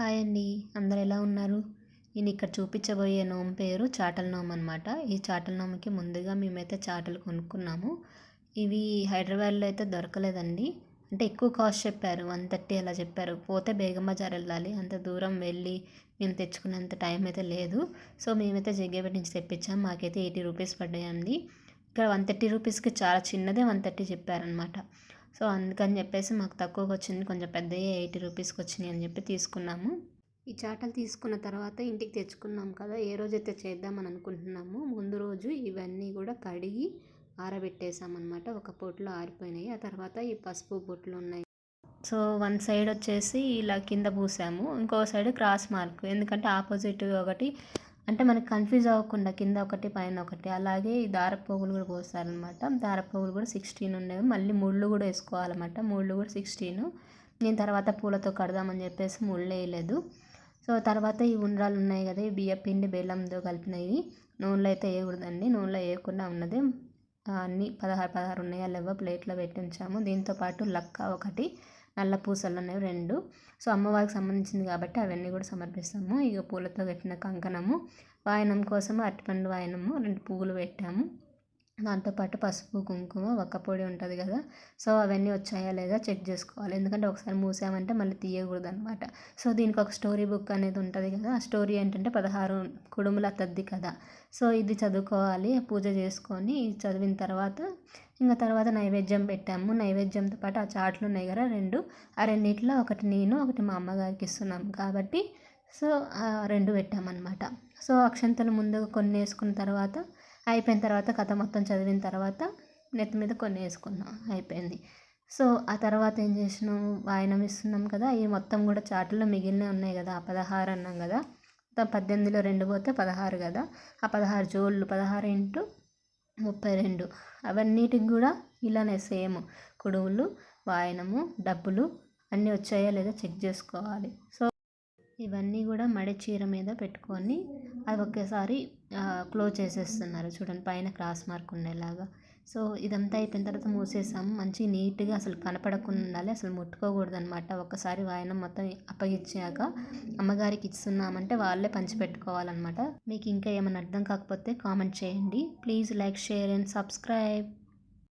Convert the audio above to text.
Hi అండి. అందరూ ఎలా ఉన్నారు? నేను ఇక్కడ చూపించబోయే నోము పేరు చాటల నోము అనమాట. ఈ చాటల నోముకి ముందుగా మేమైతే చాటలు కొనుక్కున్నాము. ఇవి హైదరాబాద్లో అయితే దొరకలేదండి. అంటే ఎక్కువ కాస్ట్ చెప్పారు, 130 అలా చెప్పారు. పోతే బేగం బజార్ వెళ్ళాలి, అంత దూరం వెళ్ళి మేము తెచ్చుకునేంత టైం అయితే లేదు. సో మేమైతే జగ్గేపేట నుంచి తెప్పించాము. మాకైతే 80 రూపీస్ పడ్డాయండి. ఇక్కడ 130 రూపీస్కి చాలా చిన్నదే 130 చెప్పారనమాట. సో అందుకని చెప్పేసి మాకు తక్కువకి వచ్చింది, కొంచెం పెద్దవి 80 రూపీస్కి వచ్చినాయి అని చెప్పి తీసుకున్నాము. ఈ చాటలు తీసుకున్న తర్వాత ఇంటికి తెచ్చుకున్నాం కదా, ఏ రోజైతే చేద్దామని అనుకుంటున్నాము ముందు రోజు ఇవన్నీ కూడా కడిగి ఆరబెట్టేసామన్నమాట. ఒక పొట్లో ఆరిపోయినాయి. ఆ తర్వాత ఈ పసుపు బొట్లు ఉన్నాయి. సో వన్ సైడ్ వచ్చేసి ఇలా కింద పూసాము, ఇంకో సైడ్ క్రాస్ మార్క్, ఎందుకంటే ఆపోజిట్ ఒకటి అంటే మనకి కన్ఫ్యూజ్ అవ్వకుండా కింద ఒకటి పైన ఒకటి. అలాగే ఈ దారపోగులు కూడా పోస్తారనమాట. దారపోగులు కూడా 16 ఉండేవి. మళ్ళీ ముళ్ళు కూడా వేసుకోవాలన్నమాట. ముళ్ళు కూడా 16. నేను తర్వాత పూలతో కడదామని చెప్పేసి ముళ్ళు వేయలేదు. సో తర్వాత ఈ ఉండ్రాలు ఉన్నాయి కదా, ఈ బియ్య పిండి బెల్లంతో కలిపినవి నూనెలో అయితే వేయకూడదండి. నూనెలో వేయకుండా ఉన్నది అన్నీ 16 ఉన్నాయా లేవో ప్లేట్లో పెట్టి ఉంచాము. దీంతోపాటు లక్క ఒకటి, నల్ల పూసలు అనేవి 2. సో అమ్మవారికి సంబంధించింది కాబట్టి అవన్నీ కూడా సమర్పిస్తాము. ఇక పూలతో పెట్టిన కంకణము, వాయనం కోసం అరటిపండు వాయనము 2 పువ్వులు పెట్టాము. దాంతోపాటు పసుపు కుంకుమ వక్కపొడి ఉంటుంది కదా, సో అవన్నీ వచ్చాయా లేదా చెక్ చేసుకోవాలి. ఎందుకంటే ఒకసారి మూసామంటే మళ్ళీ తీయకూడదు అనమాట. సో దీనికి ఒక స్టోరీ బుక్ అనేది ఉంటుంది కదా, ఆ స్టోరీ ఏంటంటే 16 కుడుముల తద్ది కదా. సో ఇది చదువుకోవాలి, పూజ చేసుకొని చదివిన తర్వాత ఇంకా తర్వాత నైవేద్యం పెట్టాము. నైవేద్యంతో పాటు ఆ చాట్లు ఉన్నాయి కదా 2, ఆ రెండిట్లో ఒకటి నేను ఒకటి మా అమ్మగారికి ఇస్తున్నాం కాబట్టి సో 2 పెట్టామన్నమాట. సో అక్షంతలు ముందుగా కొన్ని వేసుకున్న తర్వాత అయిపోయిన తర్వాత కథ మొత్తం చదివిన తర్వాత నెత్తి మీద కొన్ని వేసుకున్నాం, అయిపోయింది. సో ఆ తర్వాత ఏం చేసినాం, వాయనం ఇస్తున్నాం కదా, ఈ మొత్తం కూడా చాటులో మిగిలినవి ఉన్నాయి కదా, 16 అన్నాం కదా, 18లో 2 పోతే 16 కదా, ఆ 16 జోళ్ళు 16 ఇంటూ 32 అవన్నిటికి కూడా ఇలానే సేమ్ కుడుములు, వాయనము, డబ్బులు అన్నీ వచ్చాయో లేదో చెక్ చేసుకోవాలి. సో ఇవన్నీ కూడా మడి చీర మీద పెట్టుకొని అది ఒకేసారి క్లోజ్ చేసేస్తున్నారు చూడండి, పైన క్రాస్ మార్క్ ఉండేలాగా. సో ఇదంతా అయిపోయిన తర్వాత మూసేసాము. మంచి నీట్గా అసలు కనపడకుండా ఉండాలి, అసలు ముట్టుకోకూడదు అనమాట. ఒకసారి వాయనం మొత్తం అప్పగించాక అమ్మగారికి ఇస్తున్నామంటే వాళ్ళే పంచిపెట్టుకోవాలన్నమాట. మీకు ఇంకా ఏమైనా అర్థం కాకపోతే కామెంట్ చేయండి. Please like, share and subscribe.